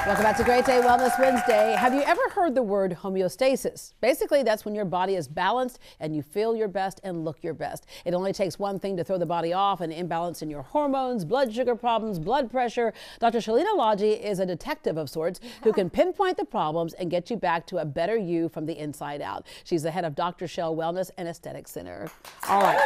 Welcome back to Great Day Wellness Wednesday. Have you ever heard the word homeostasis? Basically, that's when your body is balanced and you feel your best and look your best. It only takes one thing to throw the body off: an imbalance in your hormones, blood sugar problems, blood pressure. Dr. Drshelenalaljiesthetics is a detective of sorts who can pinpoint the problems and get you back to a better you from the inside out. She's the head of Dr. Shel Wellness and Aesthetic Center. All right.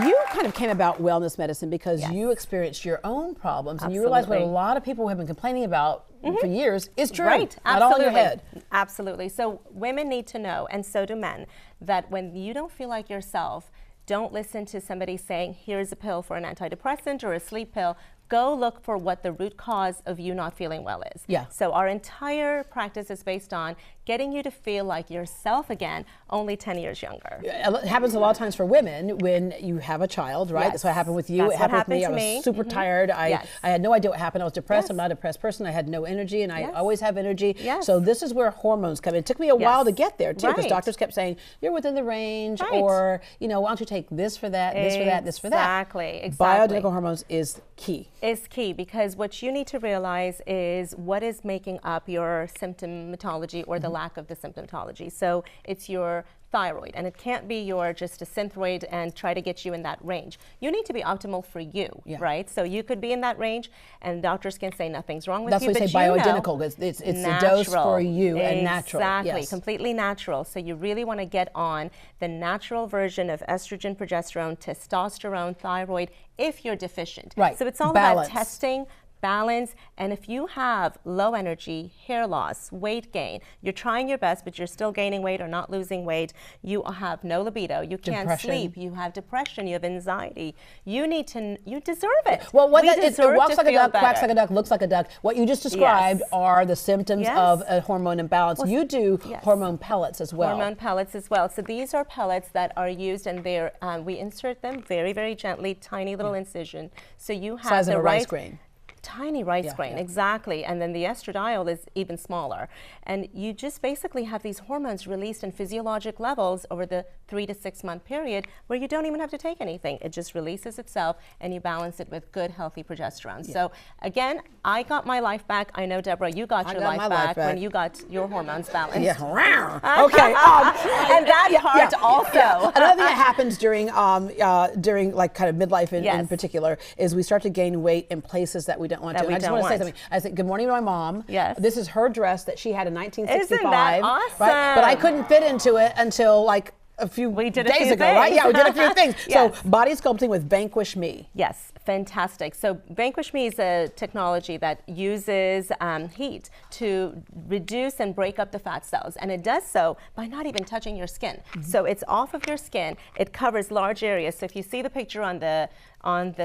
You kind of came about wellness medicine because you experienced your own problems and you realized what a lot of people have been complaining about for years is true. Right, not all in your head. Absolutely. So women need to know, and so do men, that when you don't feel like yourself, don't listen to somebody saying, here's a pill for an antidepressant or a sleep pill. Go look for what the root cause of you not feeling well is. Yeah. So our entire practice is based on getting you to feel like yourself again, only 10 years younger. It happens a lot of times for women when you have a child, right? Yes. That's what happened with you. That's it happened with me. to I was super tired. I had no idea what happened. I was depressed. I'm not a depressed person. I had no energy, and I always have energy. So this is where hormones come in. It took me a while to get there, too, because doctors kept saying, you're within the range, or, you know, why don't you take this for that, this for that, this for that. Exactly. Bioidentical hormones is key. Is key, because what you need to realize is what is making up your symptomatology or the lack of the symptomatology. So it's your thyroid, and it can't be your just a synthroid and try to get you in that range. You need to be optimal for you, right? So you could be in that range and doctors can say nothing's wrong with you. That's why we say bioidentical, because it's a dose for you and natural. Exactly, completely natural. So you really want to get on the natural version of estrogen, progesterone, testosterone, thyroid if you're deficient. Right. So it's all about testing, balance, and if you have low energy, hair loss, weight gain, you're trying your best but you're still gaining weight or not losing weight, you have no libido, you can't sleep, you have depression, you have anxiety, you deserve it. Well, it walks like a duck, quacks like a duck, looks like a duck. What you just described are the symptoms of a hormone imbalance. Well, you do hormone pellets as well. Hormone pellets as well. So these are pellets that are used, and they're we insert them very, very gently, tiny little incision. So you have size of a rice grain. Tiny rice grain, exactly. And then the estradiol is even smaller. And you just basically have these hormones released in physiologic levels over the 3 to 6 month period where you don't even have to take anything. It just releases itself and you balance it with good, healthy progesterone. So again, I got my life back. I know, Deborah, you got your life back when you got your hormones balanced. Okay. And that part also. Another thing that happens during like kind of midlife in particular is we start to gain weight in places that we don't want to. And I just want to say something. I said good morning to my mom. Yes. This is her dress that she had in 1965. Isn't that awesome? Right? But I couldn't fit into it until like a few days ago, right? Yeah, we did a few things. So body sculpting with Vanquish ME. Yes, fantastic. So Vanquish ME is a technology that uses heat to reduce and break up the fat cells, and it does so by not even touching your skin. So it's off of your skin. It covers large areas. So if you see the picture on the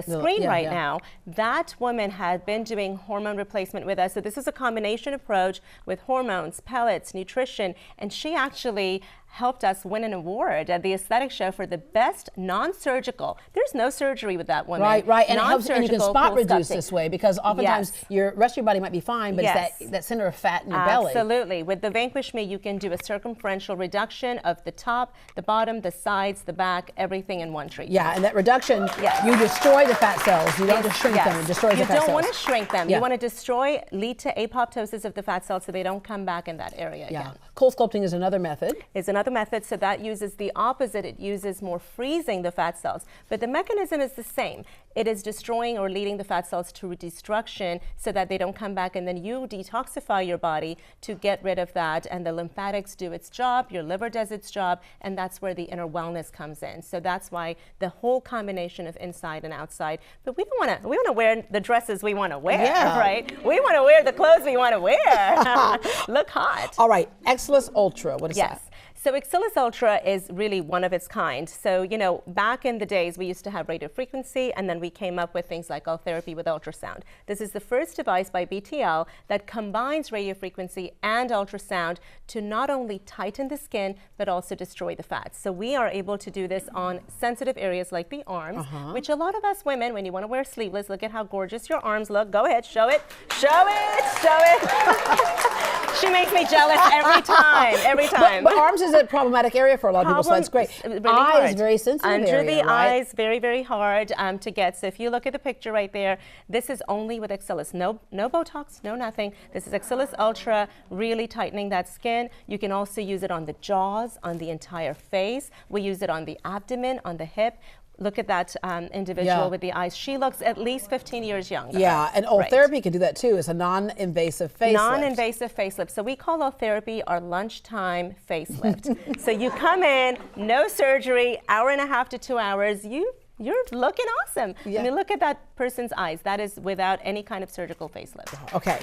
screen now, that woman had been doing hormone replacement with us. So this is a combination approach with hormones, pellets, nutrition, and she actually helped us win an award at the aesthetics show for the best non-surgical. There's no surgery with that woman. Right, and it helps, and you can spot reduce this way, because oftentimes your rest of your body might be fine, but it's that center of fat in your belly. Absolutely. With the Vanquish ME, you can do a circumferential reduction of the top, the bottom, the sides, the back, everything in one treatment. Yeah, and that reduction, you destroy the fat cells. You don't just shrink them, it destroys the fat cells. You don't want to shrink them. You want to destroy, lead to apoptosis of the fat cells so they don't come back in that area again. CoolSculpting is another method. So that uses the opposite. It uses more freezing the fat cells. But the mechanism is the same. It is destroying or leading the fat cells to destruction so that they don't come back, and then you detoxify your body to get rid of that, and the lymphatics do its job, your liver does its job, and that's where the inner wellness comes in. So that's why the whole combination of inside and outside. But we want to wear the dresses we want to wear, right? We want to wear the clothes we want to wear. Look hot. All right, Exilis Ultra, what is that? So Exilis Ultra is really one of its kind. So, you know, back in the days, we used to have radio frequency, and then we came up with things like Ultherapy with ultrasound. This is the first device by BTL that combines radio frequency and ultrasound to not only tighten the skin, but also destroy the fat. So we are able to do this on sensitive areas like the arms, which a lot of us women, when you want to wear sleeveless, look at how gorgeous your arms look. Go ahead, show it, show it, show it. She makes me jealous every time, every time. But arms is a problematic area for a lot of people, so that's great. Really Eyes, very sensitive Under area, the right? eyes, very, very hard to get. So if you look at the picture right there, this is only with Exilis. No Botox, no nothing. This is Exilis Ultra, really tightening that skin. You can also use it on the jaws, on the entire face. We use it on the abdomen, on the hip. Look at that individual with the eyes. She looks at least 15 years younger. Yeah, and Ultherapy can do that too. It's a non-invasive facelift. Non-invasive facelift. So we call Ultherapy our lunchtime facelift. So you come in, no surgery, hour and a half to 2 hours. You're looking awesome. Yeah. I mean, look at that person's eyes. That is without any kind of surgical facelift. Okay.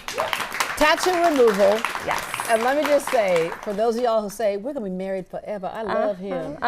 Tattoo removal. Yes. And let me just say, for those of y'all who say, we're going to be married forever, I love him.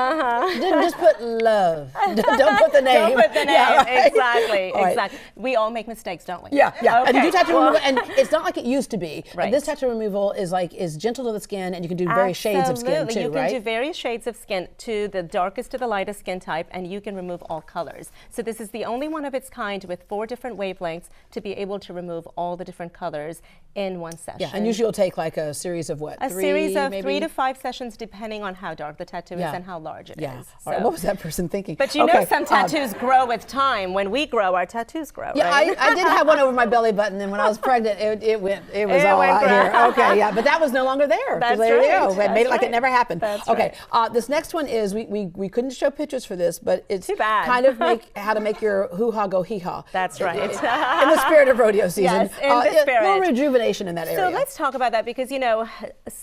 Just put love. Don't put the name. Don't put the name. Yeah, right. Exactly. Right. Exactly. We all make mistakes, don't we? Yeah, yeah. Okay. And you do tattoo removal, and it's not like it used to be. Right. This tattoo removal is gentle to the skin, and you can do various shades of skin too, You right? can do various shades of skin, to the darkest to the lightest skin type, and you can remove all colors. So this is the only one of its kind with 4 different wavelengths to be able to remove all the different colors in one session. Yeah, and usually you'll take like a series of what? A series of maybe? 3 to 5 sessions, depending on how dark the tattoo is and how large it is. All right, what was that person thinking? But you know, some tattoos grow with time. When we grow, our tattoos grow. Yeah, right? I did have one over my belly button, and when I was pregnant, it was all out here. Okay, yeah, but that was no longer there. That's there right. you go. That's Made it like right. it never happened. That's okay, this next one is we couldn't show pictures for this, but it's too bad. Kind of how to make your hoo-ha go hee-haw. That's right. In the spirit of rodeo season. Yes, in the spirit. More rejuvenation in that area. So let's talk about that, because, you know,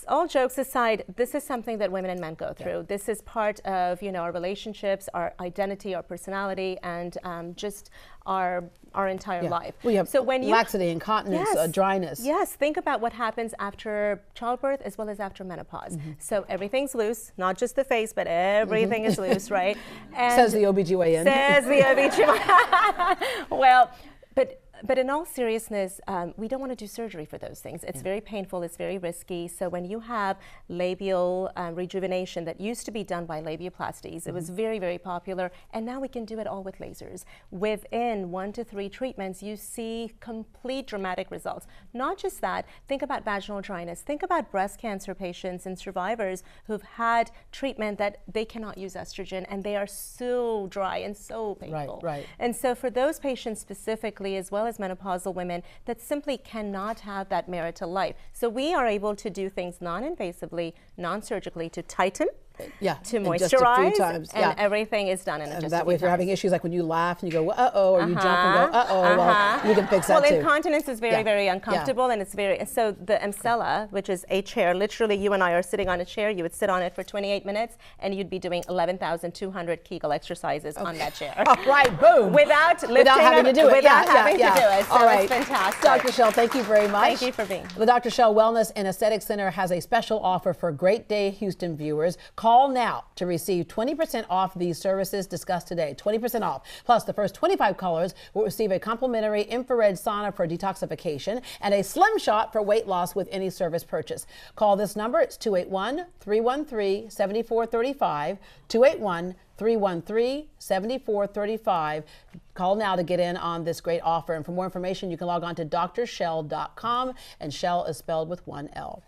all jokes aside, this is something that women and men go through. Yeah. This is part of, you know, our relationships, our identity, our personality, and just our entire life. We have so when you laxity, incontinence, dryness. Yes, think about what happens after childbirth as well as after menopause. So everything's loose, not just the face, but everything is loose, right? And says the OBGYN. Says the OBGYN. Well, but in all seriousness, we don't want to do surgery for those things. It's very painful, it's very risky. So when you have labial rejuvenation that used to be done by labiaplasties, it was very, very popular, and now we can do it all with lasers. Within 1 to 3 treatments, you see complete dramatic results. Not just that, think about vaginal dryness. Think about breast cancer patients and survivors who've had treatment that they cannot use estrogen, and they are so dry and so painful. Right. And so for those patients specifically, as well as menopausal women that simply cannot have that marital life. So we are able to do things non-invasively, non-surgically, to tighten, to moisturize, just a few times. and everything is done in just a few that way, if you're having issues like when you laugh and you go, uh-oh, or you jump and go, uh-oh, well, you can fix that too. Well, incontinence is very, very uncomfortable, and it's very, so the Emsella, which is a chair, literally you and I are sitting on a chair, you would sit on it for 28 minutes, and you'd be doing 11,200 Kegel exercises on that chair. All right, boom. Without having to do it. Without having to do it. So all right. It's fantastic. Dr. Shel, thank you very much. Thank you for being. The Dr. Shel Wellness and Aesthetic Center has a special offer for Great Day Houston viewers. Call now to receive 20% off these services discussed today. 20% off. Plus, the first 25 callers will receive a complimentary infrared sauna for detoxification and a slim shot for weight loss with any service purchase. Call this number. It's 281-313-7435. 281-313-7435. Call now to get in on this great offer. And for more information, you can log on to drshel.com, and Shel is spelled with 1 L.